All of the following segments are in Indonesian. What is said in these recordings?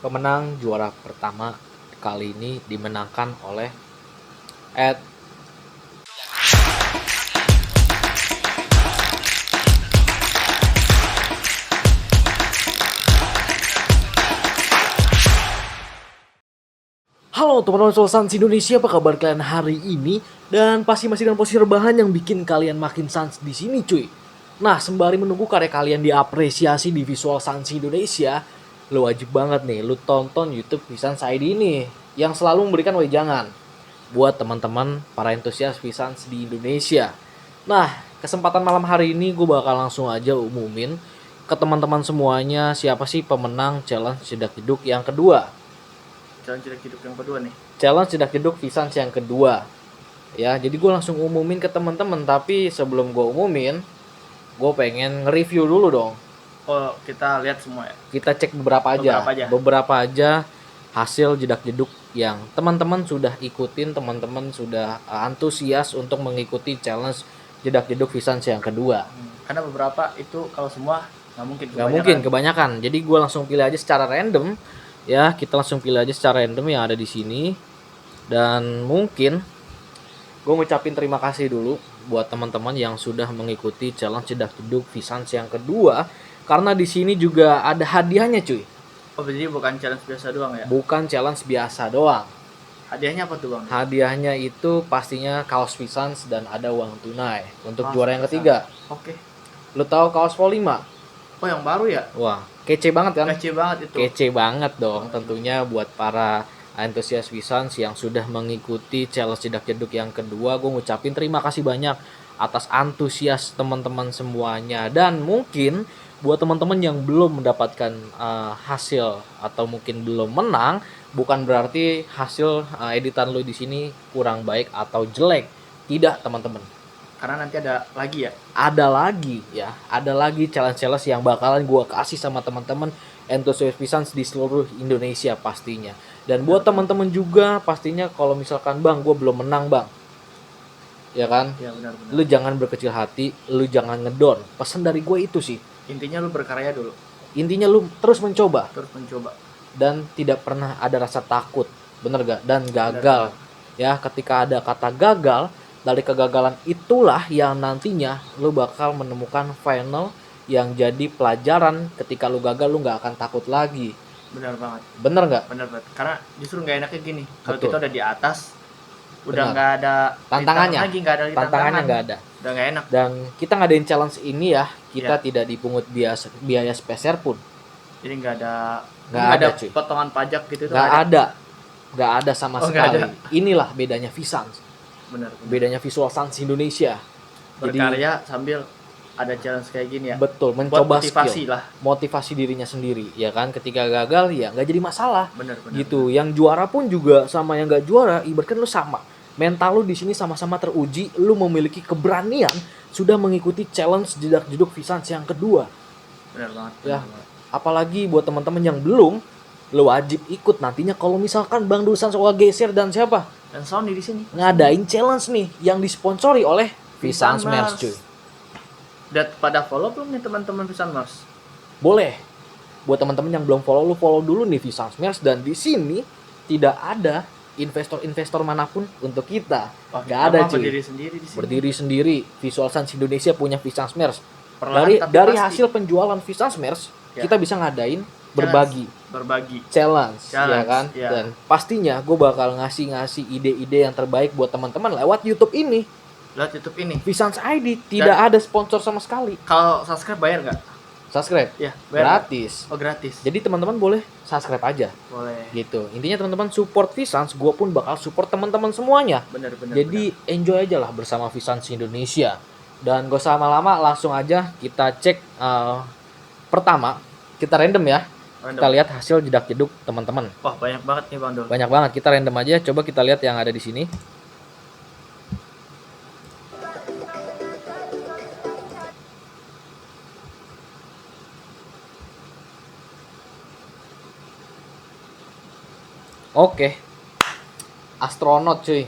Pemenang juara pertama kali ini dimenangkan oleh Ed. Halo teman-teman Soul Sans Indonesia, apa kabar kalian hari ini? Dan pasti masih dengan posisi rebahan yang bikin kalian makin sans di sini, cuy. Nah, sembari menunggu karya kalian diapresiasi di Visual Sans Indonesia, lo wajib banget nih, lo tonton YouTube Visans ID ini yang selalu memberikan wejangan buat teman-teman para entusias Visans di Indonesia. Nah, kesempatan malam hari ini gue bakal langsung aja umumin ke teman-teman semuanya siapa sih pemenang challenge Jedak Jeduk yang kedua. Challenge Jedak Jeduk yang kedua nih. Challenge Jedak Jeduk Visans yang kedua. Ya, jadi gue langsung umumin ke teman-teman, tapi sebelum gue umumin, gue pengen nge-review dulu dong. Oh, kita lihat semua ya. Kita cek beberapa aja hasil Jedak Jeduk yang teman-teman sudah ikutin, teman-teman sudah antusias untuk mengikuti challenge Jedak Jeduk Visans yang kedua. Karena beberapa itu kalau semua nggak mungkin kebanyakan. Jadi gue langsung pilih aja secara random. Ya, kita langsung pilih aja secara random yang ada di sini. Dan mungkin gue ngucapin terima kasih dulu buat teman-teman yang sudah mengikuti challenge Jedak Jeduk Visans yang kedua, karena di sini juga ada hadiahnya, cuy. Oh, jadi bukan challenge biasa doang ya? Bukan challenge biasa doang. Hadiahnya apa tuh, Bang? Hadiahnya itu pastinya kaos Visans dan ada uang tunai untuk juara yang ketiga. Oke. Lu tahu kaos Vol 5? Oh, yang baru ya? Wah, kece banget kan? Kece banget itu. Kece banget dong, tentunya buat para antusias Visans yang sudah mengikuti challenge Jedak Jeduk yang kedua. Gue ngucapin terima kasih banyak atas antusias teman-teman semuanya. Dan mungkin buat teman-teman yang belum mendapatkan hasil atau mungkin belum menang, bukan berarti hasil editan lo di sini kurang baik atau jelek. Tidak, teman-teman. Karena nanti ada lagi ya? Ada lagi challenge-challenge yang bakalan gue kasih sama teman-teman entusias Visans di seluruh Indonesia pastinya. Dan buat teman-teman juga pastinya kalau misalkan bang, gue belum menang bang, ya kan? Ya, benar. Lu jangan berkecil hati, lu jangan ngedon. Pesan dari gue itu sih. Intinya lu berkarya dulu. Intinya lu terus mencoba. Dan tidak pernah ada rasa takut, bener gak? Dan gagal. Benar. Ya, ketika ada kata gagal, dari kegagalan itulah yang nantinya lu bakal menemukan final yang jadi pelajaran. Ketika lu gagal, lu gak akan takut lagi. Benar banget. Bener gak? Benar banget. Karena justru gak enaknya gini, kalau Betul. kita udah di atas, udah nggak ada tantangannya lagi, nggak ada tantangannya nggak ada, udah nggak enak. Dan kita ngadain challenge ini ya, kita tidak dipungut biaya sepeser pun. Jadi nggak ada cuy, potongan pajak gitu. Nggak ada sama sekali. Inilah bedanya Visans. Benar. Bedanya Visual Sans Indonesia. Berkarya sambil ada challenge kayak gini ya. Betul, mencoba motivasi skill lah, motivasi dirinya sendiri ya kan. Ketika gagal ya nggak jadi masalah. Benar. Gitu. Yang juara pun juga sama yang nggak juara, ibaratkan lu sama. Mental lu di sini sama-sama teruji, lu memiliki keberanian sudah mengikuti challenge Jedak Jeduk Visans yang kedua. Benar banget. Ya, apalagi buat teman-teman yang belum, lu wajib ikut nantinya kalau misalkan Bang Dusan soal geser dan siapa? Dan Sony di sini Ngadain challenge nih yang disponsori oleh Visans Merch, cuy. Dan pada follow belum nih teman-teman Visans Merch? Boleh. Buat teman-teman yang belum follow, lu follow dulu nih Visans Merch, dan di sini tidak ada investor manapun untuk kita. Gak ada, cuy. Berdiri sendiri. Visual Sans Indonesia punya Visans Merch. Dari hasil penjualan Visans Merch, kita bisa ngadain berbagi challenge. Ya kan? Ya. Dan pastinya gue bakal ngasih ide-ide yang terbaik buat teman-teman lewat YouTube ini. Visans ID tidak ada sponsor sama sekali. Kalau subscribe bayar nggak? Subscribe? Ya, gratis. Oh, gratis. Jadi teman-teman boleh subscribe aja. Boleh. Gitu. Intinya teman-teman support Visans, gue pun bakal support teman-teman semuanya. Benar. Jadi enjoy aja lah bersama Visans Indonesia. Dan gak usah lama-lama, langsung aja kita cek. Pertama, kita random ya. Kita lihat hasil Jedak Jeduk teman-teman. Wah, banyak banget nih Bang Dol. Banyak banget, kita random aja. Coba kita lihat yang ada di sini. Oke. Astronot, cuy.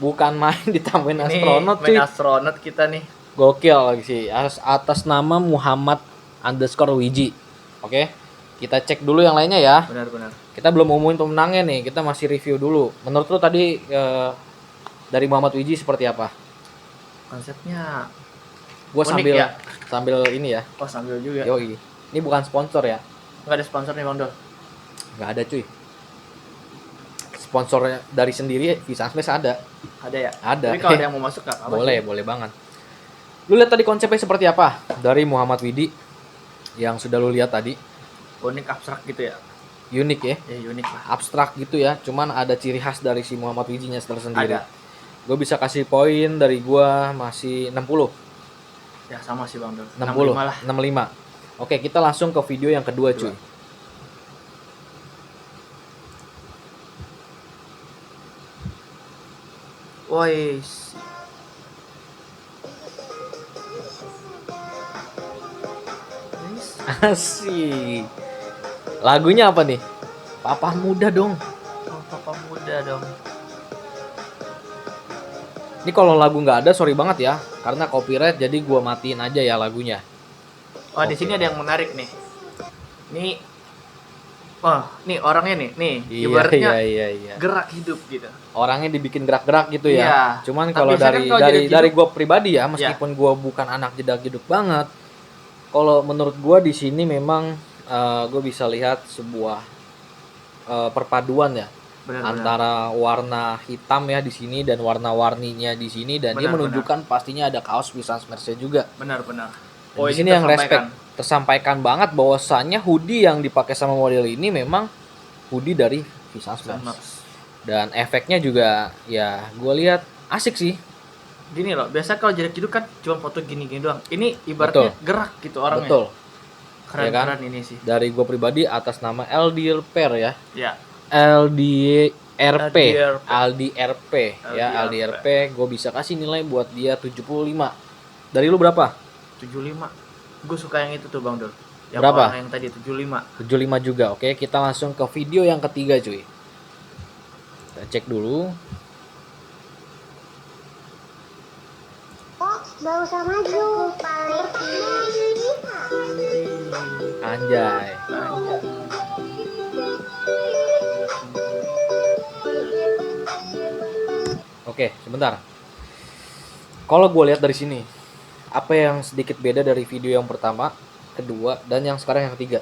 Bukan main ditambahin astronot, cuy. Main astronot kita nih. Gokil lagi sih. Atas nama Muhammad _Wiji. Oke. Kita cek dulu yang lainnya ya. Benar-benar. Kita belum ngomongin pemenangnya nih, kita masih review dulu. Menurut lu tadi dari Muhammad Wiji seperti apa? Konsepnya Gue unik sambil ya. sambil ini ya. Oh, sambil juga. Yoi. Ini bukan sponsor ya. Nggak ada sponsor nih Bang Dol. Nggak ada cuy. Sponsornya dari sendiri Visa Smash ada. Ada ya? Ada. Tapi kalau ada yang mau masuk nggak apa-apa Boleh, sih. boleh banget. Lu lihat tadi konsepnya seperti apa dari Muhammad Widi yang sudah lu lihat tadi? Unik abstrak gitu ya. Unik ya, Ya unik lah. abstrak gitu ya. Cuman ada ciri khas dari si Muhammad Widinya tersendiri. Ada. Gue bisa kasih poin dari gua masih 60. Ya sama sih Bang Dol. 60, 65 lah. 65. Oke, kita langsung ke video yang kedua, cuy. Woi. Asik. Lagunya apa nih? Papa Muda dong. Oh, papa muda dong. Ini kalau lagu nggak ada, sorry banget ya, karena copyright, jadi gua matiin aja ya lagunya. Oh, di sini ada yang menarik nih. Nih. Oh, nih orangnya nih. Ibaratnya Iya. gerak hidup gitu. Orangnya dibikin gerak-gerak gitu ya. Iya. Cuman Tapi kalau biasanya dari kan kalau dari jedak dari jeduk- gua pribadi ya, meskipun gua bukan anak jedak jeduk banget, kalau menurut gua di sini memang gua bisa lihat sebuah perpaduan ya Benar-benar. antara warna hitam ya di sini dan warna-warninya di sini, dan dia Benar, menunjukkan pastinya ada kaos Visa Smash juga. Benar-benar. Dan di sini yang respect tersampaikan banget bahwasannya hoodie yang dipakai sama model ini memang hoodie dari Visa Smash. Dan efeknya juga ya gue lihat asik sih. Gini loh, biasa kalau jedak jeduk kan cuma foto gini-gini doang. Ini ibaratnya gerak gitu orangnya. Betul. Keren-keren Ya kan? ini sih. Dari gue pribadi atas nama LDR Pair ya. Ya. LDRP ya, LDRP. LDRP gue bisa kasih nilai buat dia 75. Dari lu berapa? 75. Gue suka yang itu tuh Bang Dol. Yang Berapa? orang yang tadi 75. 75 juga. Oke, kita langsung ke video yang ketiga cuy. Kita cek dulu. Gak usah maju. Anjay. Oke, sebentar. Kalau gue lihat dari sini, apa yang sedikit beda dari video yang pertama, kedua, dan yang sekarang yang ketiga?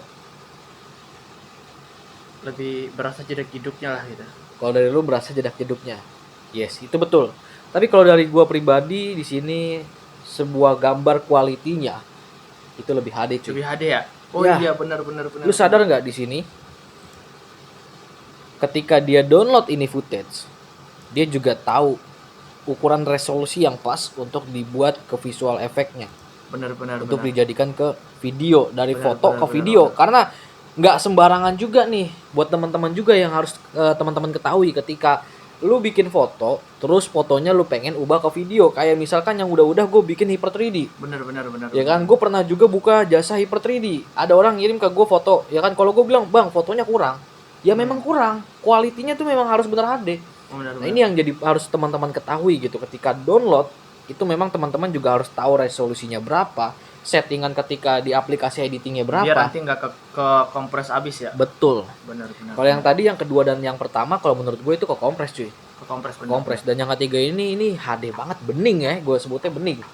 Lebih berasa jedak jeduknya lah gitu. Kalau dari lu berasa jedak jeduknya. Yes, itu betul. Tapi kalau dari gue pribadi di sini sebuah gambar kualitinya itu lebih HD cuy. Lebih HD ya? Oh Ya. iya benar. Lu sadar nggak di sini? Ketika dia download ini footage, dia juga tahu ukuran resolusi yang pas untuk dibuat ke visual efeknya, Benar. untuk dijadikan ke video, dari Benar, foto benar, ke benar, video. benar. Karena nggak sembarangan juga nih, buat teman-teman juga yang harus teman-teman ketahui ketika lu bikin foto, terus fotonya lu pengen ubah ke video. Kayak misalkan yang udah-udah gue bikin Hyper 3D. Benar. Ya kan, gue pernah juga buka jasa Hyper 3D. Ada orang ngirim ke gue foto, ya kan, kalau gue bilang, bang fotonya kurang. Ya memang kurang, kualitinya tuh memang harus bener HD. Benar. Nah ini yang jadi harus teman-teman ketahui gitu. Ketika download, itu memang teman-teman juga harus tahu resolusinya berapa, settingan ketika di aplikasi editingnya berapa. Biar nanti nggak ke kompres abis ya. Betul. Benar. Kalau yang tadi, yang kedua dan yang pertama, kalau menurut gue itu ke kompres cuy. ke kompres benar. Kompres. Dan yang ketiga ini HD banget, bening ya, gue sebutnya bening.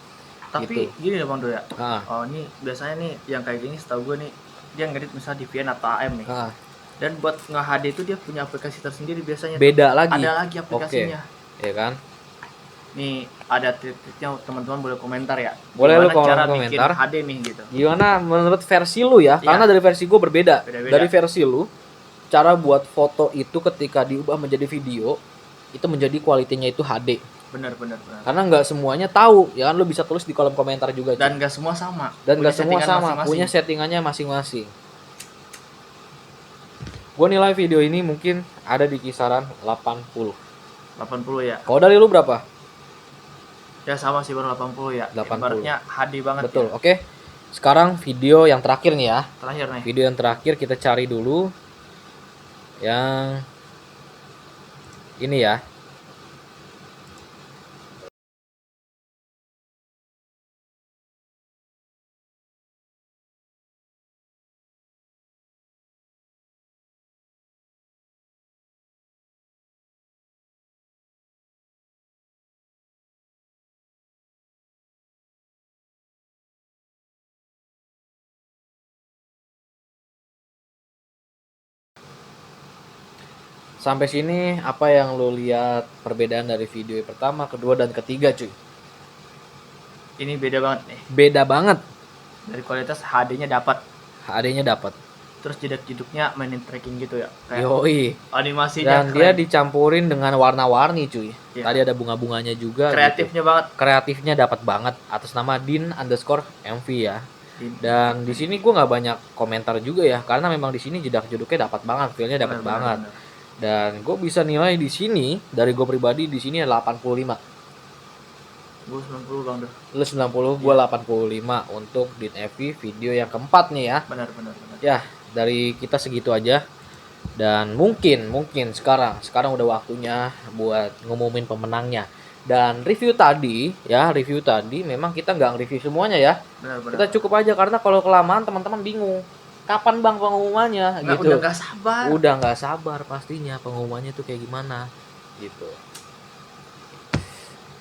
Tapi gitu. gini loh Bang Dol ya. Ah. Oh ini biasanya nih yang kayak gini setahu gue nih dia ngedit misalnya di VN atau AM nih. Ah. Dan buat nge-HD itu dia punya aplikasi tersendiri biasanya. Beda lagi. Ada lagi aplikasinya. Ya kan? Nih ada trik-triknya, teman-teman boleh komentar ya. Boleh lu cara komentar. bikin HD nih gitu. Gimana menurut versi lu ya? Iya. Karena dari versi gue berbeda. Beda-beda. Dari versi lu, cara buat foto itu ketika diubah menjadi video, itu menjadi kualitinya itu HD. Benar. Karena nggak semuanya tahu, ya kan, lu bisa tulis di kolom komentar juga. cuy. Dan nggak semua sama. Dan Punya nggak semua settingan sama, masing-masing. punya settingannya masing-masing. Gue nilai video ini mungkin ada di kisaran 80. 80 ya. Kalau dari lu berapa? Ya sama sih baru 80 ya. 80. Ibaratnya HD banget. Betul, Ya. oke. Sekarang video yang terakhir nih ya. Terakhir nih. Video yang terakhir kita cari dulu yang ini ya. sampai sini apa yang lo lihat perbedaan dari video yang pertama, kedua, dan ketiga cuy? Ini beda banget nih. Beda banget. Dari kualitas HD-nya dapat. HD-nya dapat. Terus jedak-jeduknya mainin tracking gitu ya. Kayak Yoi. animasinya Dan dia keren. dicampurin dengan warna-warni cuy. Iya. Tadi ada bunga-bunganya juga. Kreatifnya banget. Kreatifnya dapat banget. Atas nama Din_MV ya. Dan di sini gue nggak banyak komentar juga ya, karena memang di sini jedak-jeduknya dapat banget, feelnya dapat Bener, banget. bener. Dan gue bisa nilai di sini dari gue pribadi di sini 85. Gue 90 bang tuh. Lu 90, gue 85 untuk Din_MV video yang keempat nih ya. Benar. Ya, dari kita segitu aja. Dan mungkin sekarang udah waktunya buat ngumumin pemenangnya. Dan review tadi memang kita nggak nge-review semuanya ya. Benar. Kita cukup aja karena kalau kelamaan teman-teman bingung. Kapan bang pengumumannya gitu. Udah gak sabar. Udah nggak sabar pastinya pengumumannya tuh kayak gimana gitu.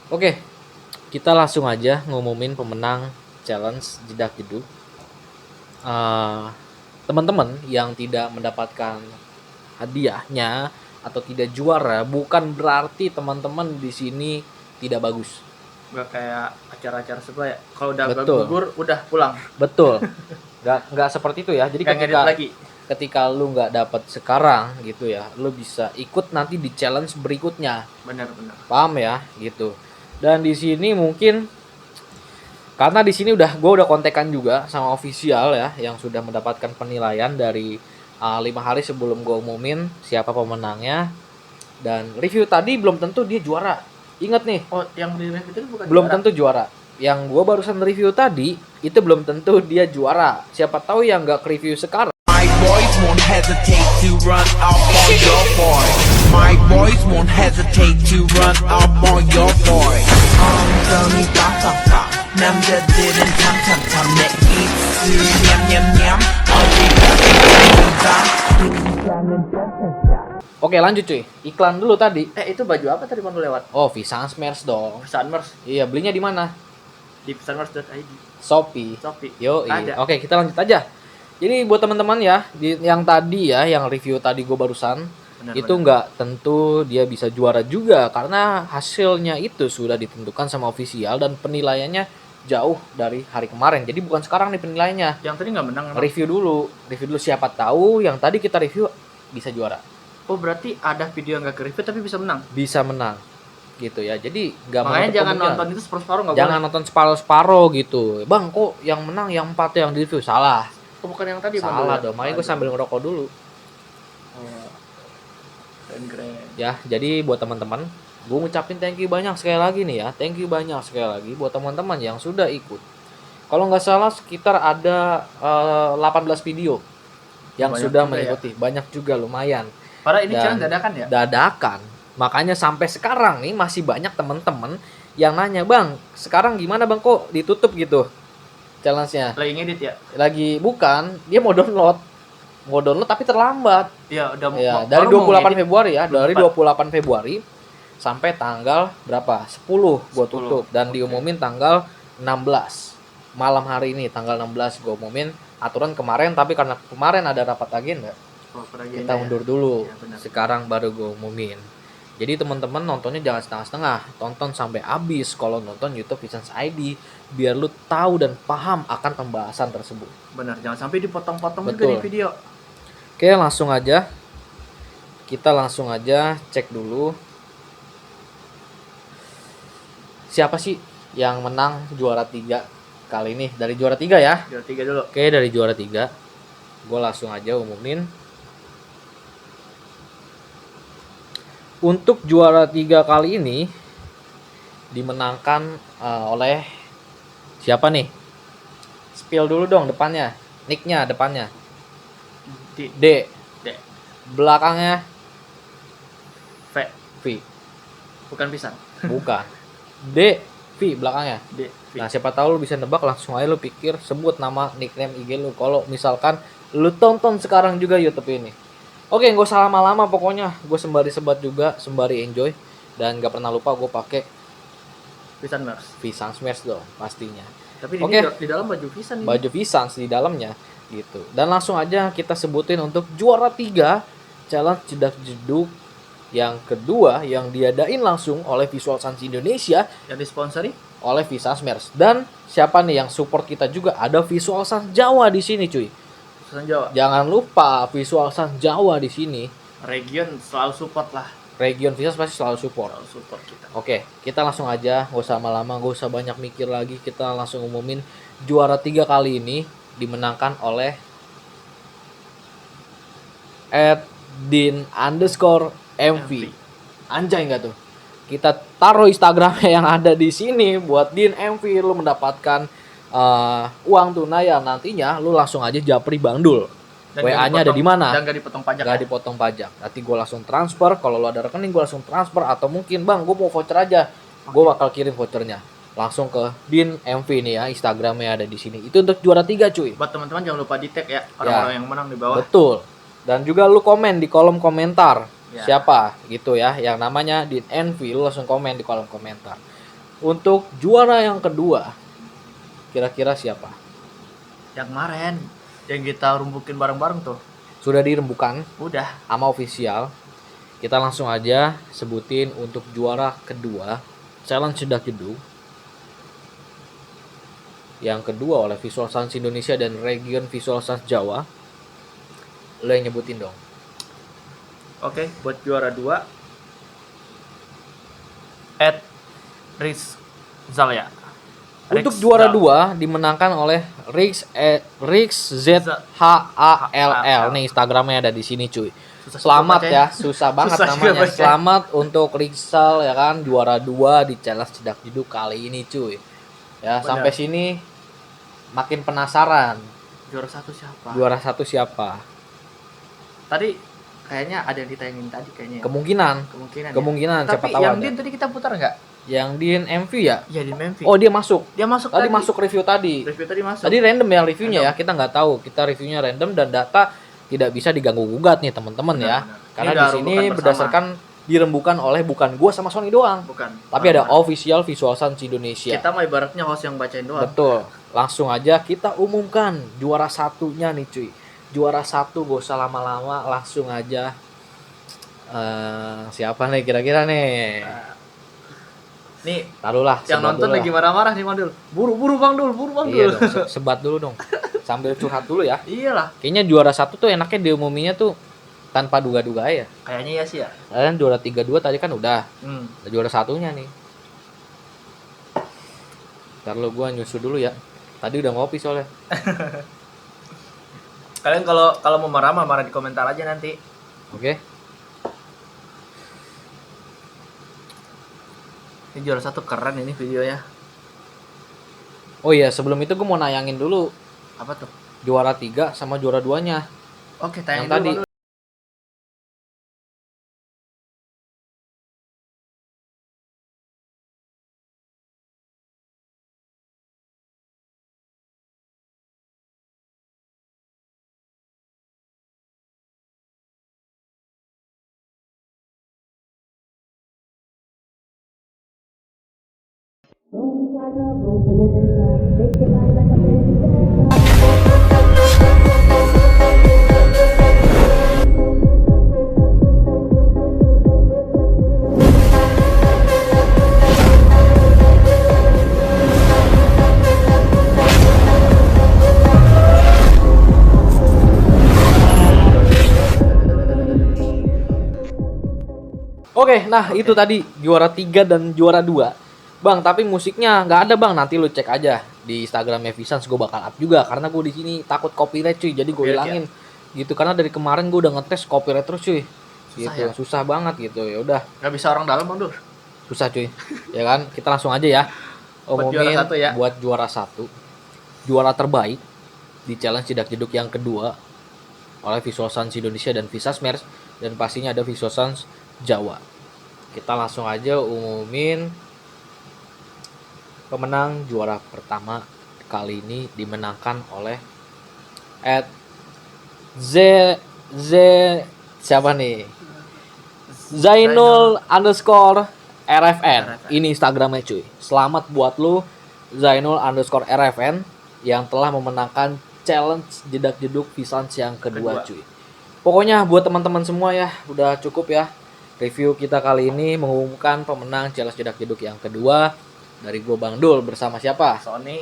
Oke, kita langsung aja ngumumin pemenang challenge jedak jeduk. Teman-teman yang tidak mendapatkan hadiahnya atau tidak juara bukan berarti teman-teman di sini tidak bagus. Gak kayak acara-acara sebelah ya. Kalau udah Betul. gugur udah pulang. Betul. Nggak seperti itu ya. Jadi Gak ngedit lagi. ketika lu nggak dapat sekarang gitu ya, lu bisa ikut nanti di challenge berikutnya. Benar. Paham ya gitu. Dan di sini mungkin karena di sini gue udah kontekan juga sama official ya yang sudah mendapatkan penilaian dari 5 hari sebelum gue umumin siapa pemenangnya. Dan review tadi belum tentu dia juara. Ingat nih, Oh, yang di review itu bukan belum juara. tentu juara. Yang gue barusan review tadi itu belum tentu dia juara. Siapa tahu yang nggak review sekarang. My boys won't hesitate to run up on your boy. My boys won't hesitate to run up on your boy. 엉덩이 빵빵빵 남자들은 탐탐탐 내 입술 냠냠냠 어디까지 가는가 등장은 짠짠짠. Oke lanjut cuy, iklan dulu tadi. Itu baju apa tadi mau lewat? Oh, Visansmers dong. Sunmers Iya, belinya di mana? di sunmers.id. Shopee. Shopee. Yo, Ada. Oke, kita lanjut aja. Jadi buat teman-teman ya, yang tadi ya, yang review tadi gue barusan, Benar. nggak tentu dia bisa juara juga karena hasilnya itu sudah ditentukan sama official dan penilaiannya jauh dari hari kemarin. Jadi bukan sekarang nih penilaiannya. Yang tadi nggak menang. Emang. Review dulu siapa tahu yang tadi kita review bisa juara, Oh, berarti ada video yang nggak ke review tapi bisa menang. bisa menang gitu ya. Jadi nggak Makanya menutup jangan kemungkinan. nonton itu separuh-separuh nggak Jangan boleh. nonton separuh gitu. Bang, kok yang menang yang 4 yang di review? Salah. Oh, bukan yang tadi. Bang, Salah dulu. dong. Makanya gue sambil ngerokok dulu. Oh. Keren. Ya, jadi buat teman-teman, gue ngucapin thank you banyak sekali lagi nih ya. Thank you banyak sekali lagi buat teman-teman yang sudah ikut. Kalau nggak salah sekitar ada 18 video yang Banyak sudah juga mengikuti. Banyak juga lumayan. Padahal ini Dan challenge dadakan ya. Dadakan. Makanya sampai sekarang nih masih banyak teman-teman yang nanya, "Bang, sekarang gimana Bang kok ditutup gitu challenge-nya?" Lagi ngedit ya. Lagi bukan, dia mau download tapi terlambat. Iya, udah Ya, mau- dari baru mau 28 ngedit. Februari ya, dari 24. 28 Februari sampai tanggal berapa? 10 gua 10. tutup dan Oke. diumumin tanggal 16. Malam hari ini tanggal 16 gua umumin. Aturan kemarin tapi karena kemarin ada rapat agenda, Oh, peragenda kita ya. undur dulu. Ya, benar. Sekarang baru gua umumin. Jadi teman-teman nontonnya jangan setengah-setengah, tonton sampai habis kalau nonton YouTube Visions ID biar lu tahu dan paham akan pembahasan tersebut. Benar, jangan sampai dipotong-potong juga Betul. di video. Oke, langsung aja. Kita langsung aja cek dulu. Siapa sih yang menang juara 3 kali ini? Dari juara 3 ya. Juara 3 dulu. Oke, dari juara 3. Gue langsung aja umumin. Untuk juara 3 kali ini dimenangkan oleh siapa nih? Spill dulu dong depannya. Nicknya depannya. Di D. D. Belakangnya V. V. Bukan pisang. Bukan. D. V belakangnya. D. V. Nah, siapa tahu lu bisa nebak, langsung aja lu pikir sebut nama nickname IG lu kalau misalkan lu tonton sekarang juga YouTube ini. Oke, gak usah lama-lama pokoknya. Gue sembari sebat juga, sembari enjoy dan gak pernah lupa gue pakai Pisan Mars. Visansmers dong pastinya. Tapi Oke. di dalam baju pisan ini. Baju Visans di dalamnya gitu. Dan langsung aja kita sebutin untuk juara 3 challenge jedak jeduk yang kedua yang diadain langsung oleh Visual Sans Indonesia Yang disponsori? oleh Visasmers. Dan siapa nih yang support kita juga? Ada Visual Sans Jawa di sini, cuy. Susan Jawa. Jangan lupa Visual Sans Jawa di sini. Region selalu support lah. Region Visas pasti selalu support. Selalu support kita. Oke, kita langsung aja, gak usah lama-lama, gak usah banyak mikir lagi. Kita langsung umumin juara 3 kali ini dimenangkan oleh @din_mv. Anjay nggak tuh? Kita taruh Instagramnya yang ada di sini buat Din MV. Lu mendapatkan uang tunai ya, nantinya lu langsung aja japri Bang Dul. WA-nya ada di mana? Dan gak dipotong pajak. Gak dipotong pajak. Nanti gue langsung transfer. Kalau lu ada rekening gue langsung transfer. Atau mungkin bang gue mau voucher aja, gue bakal kirim vouchernya langsung ke Din MV nih ya. Instagramnya ada di sini. Itu untuk juara 3 cuy. Buat teman-teman jangan lupa di tag ya orang-orang yang menang di bawah. Betul. Dan juga lu komen di kolom komentar Ya. siapa gitu ya yang namanya Din MV, lu langsung komen di kolom komentar. Untuk juara yang kedua kira-kira siapa? Yang kemarin yang kita rumbukin bareng-bareng tuh. Sudah dirembukan Udah. sama official. Kita langsung aja sebutin untuk juara kedua Challenge Jedak Jeduk. Yang kedua oleh Visual Sans Indonesia dan Region Visual Sans Jawa. Lo yang nyebutin dong. Oke, buat juara 2 @Rizalya. Untuk juara 2 dimenangkan oleh Rix ZHALL. Nih Instagramnya ada di sini cuy. Selamat ya, susah banget Susah juga namanya. baca. Selamat untuk Rixal ya kan, juara 2 di Challenge Jedak Jeduk kali ini cuy. Ya, Benar. sampai sini makin penasaran. Juara 1 siapa? Juara 1 siapa? Tadi kayaknya ada yang ditayangin tadi kayaknya. Ya. Kemungkinan Kemungkinan. siapa Tapi tahu yang ada. Din tadi kita putar nggak? Yang Din MV ya? Iya di Memphis. Oh, dia masuk. Dia masuk Tadi masuk review tadi. Review tadi masuk. Tadi random ya reviewnya ya, Random. kita nggak tahu. Kita reviewnya random dan data tidak bisa diganggu gugat nih teman-teman ya. Benar-benar. Karena Ini di udah sini rembukan bersama. berdasarkan dirembukan oleh bukan gua sama Sony doang, Bukan. tapi ada Benar-benar. official Visual Sans Indonesia. Kita mah ibaratnya host yang bacain doang. Betul. Langsung aja kita umumkan juara satunya nih cuy. Juara 1 gak usah lama-lama, langsung aja. Siapa nih kira-kira nih? Nih, Taruhlah. yang sebat nonton dulu lagi lah. marah-marah nih Bang Dul. Buru-buru Bang Dul, buru Bang Iya Dul. dong, sebat dulu dong. Sambil curhat dulu ya. Iyalah. Kayaknya juara 1 tuh enaknya diumuminya tuh tanpa duga-duga ya. Kayaknya ya sih ya. Kalian juara 3-2 tadi kan udah. Hmm. Ada juara satunya nih. Ntar lo gua nyusu dulu ya. Tadi udah ngopi soalnya. Kalian kalau mau marah mah marah di komentar aja nanti. Oke. Ini juara 1 keren ini videonya. Oh iya, sebelum itu gua mau nayangin dulu Apa tuh? juara 3 sama juara 2-nya. Oke, Yang tayangin tadi. dulu Bang Dul. Oke, nah itu tadi juara 3 dan juara 2. Bang, tapi musiknya nggak ada bang. Nanti lu cek aja di Instagramnya Visans, gue bakal up juga. Karena gue di sini takut copyright cuy, jadi gue Copyright, hilangin. Gitu, karena dari kemarin gue udah ngetes copyright terus cuy. Susah Gitu, ya? susah banget gitu. Ya udah, Gak bisa orang dalam Bang Dul. susah cuy. Ya kan, kita langsung aja ya. Buat juara Umumin satu ya. buat juara 1. Juara terbaik di Challenge Jedak Jeduk yang kedua oleh Visual Sans Indonesia dan Visasmers, dan pastinya ada Visual Sans Jawa. Kita langsung aja umumin pemenang juara pertama kali ini dimenangkan oleh Z siapa nih? Zainul _ RFN. Ini Instagramnya cuy. Selamat buat lu Zainul _ RFN yang telah memenangkan Challenge Jedak Jeduk Visans yang kedua Kedua. cuy. Pokoknya buat teman-teman semua ya, udah cukup ya. Review kita kali ini mengumumkan pemenang challenge jedak jeduk yang kedua dari gue Bang Dul bersama siapa? Sony.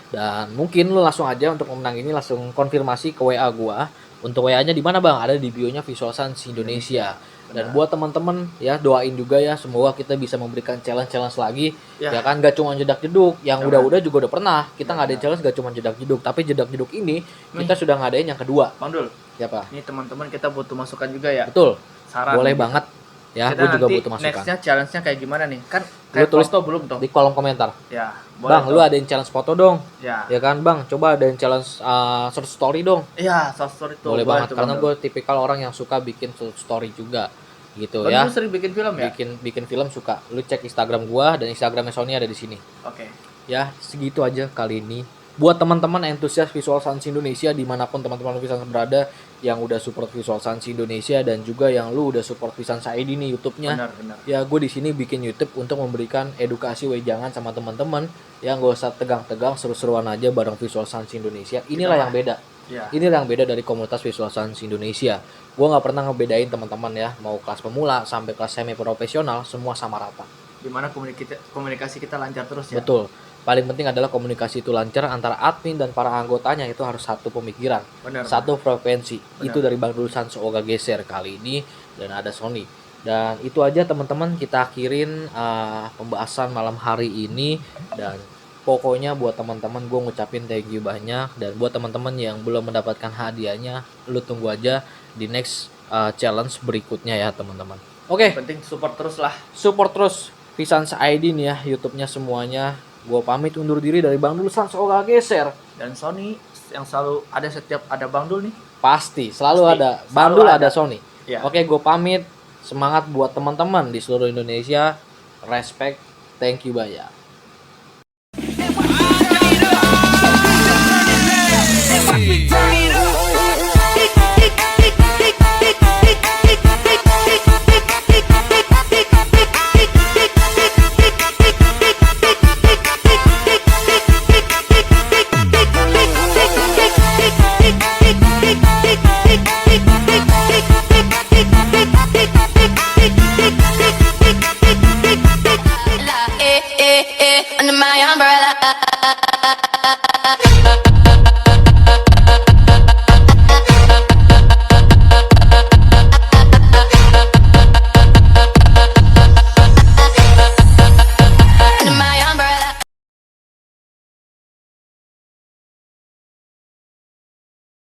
Dan mungkin lu langsung aja untuk pemenang ini langsung konfirmasi ke WA gua. Untuk WA-nya di mana Bang? Ada di bio-nya Visual Sans Indonesia. Dan buat teman-teman ya doain juga ya semoga kita bisa memberikan challenge lagi. Ya kan gak cuma jedak jeduk, yang udah-udah juga udah pernah. Kita ngadain challenge gak cuma jedak jeduk, tapi jedak jeduk ini kita sudah ngadain yang kedua. Bang Dul, Siapa? ini teman-teman kita butuh masukan juga ya. Betul. Saran Boleh gitu. banget. Ya, Kita gue juga nanti butuh masukan. Nextnya challenge-nya kayak gimana nih? Kan Lu kayak tulis foto belum tuh? di kolom komentar. Ya, Bang, tuh. lu adain challenge foto dong. Ya. Ya kan, Bang? Coba adain challenge short story dong. Iya, short story tuh. Boleh banget tuh, karena Bang gue Dul. tipikal orang yang suka bikin short story juga gitu Bang ya. Dul sering bikin film ya? Bikin film suka. Lu cek Instagram gua dan Instagramnya Sony ada di sini. Oke. Ya, segitu aja kali ini. Buat teman-teman entusias Visual Sans Indonesia dimanapun teman-teman Visual Sans berada yang udah support Visual Sans Indonesia dan juga yang lu udah support Visual Sans ID nih YouTube-nya. Benar. Ya, gue di sini bikin YouTube untuk memberikan edukasi wejangan sama teman-teman yang gak usah tegang-tegang, seru-seruan aja bareng Visual Sans Indonesia. Inilah yang beda. Ya. Inilah yang beda dari komunitas Visual Sans Indonesia. Gue nggak pernah ngebedain teman-teman ya, mau kelas pemula sampai kelas semi profesional semua sama rata. Dimana komunikasi kita lancar terus ya. Betul. Paling penting adalah komunikasi itu lancar antara admin dan para anggotanya, itu harus satu pemikiran, Benar. satu frekuensi. Benar. Itu dari Bang Dul Sans Oga Geser kali ini dan ada Sony. Dan itu aja teman-teman, kita akhirin pembahasan malam hari ini. Dan pokoknya buat teman-teman gue ngucapin thank you banyak. Dan buat teman-teman yang belum mendapatkan hadiahnya, lu tunggu aja di next challenge berikutnya ya teman-teman. Oke, Penting support terus lah. support terus Visans ID nih ya, YouTube-nya semuanya. Gue pamit undur diri dari Bang Dul Sans Oga Geser. Dan Sony yang selalu ada setiap ada Bang Dul nih. Pasti selalu Pasti. ada Selalu Bang Dul, ada. ada Sony. Ya. Oke, gue pamit. Semangat buat teman-teman di seluruh Indonesia. Respect, thank you banyak. Hey.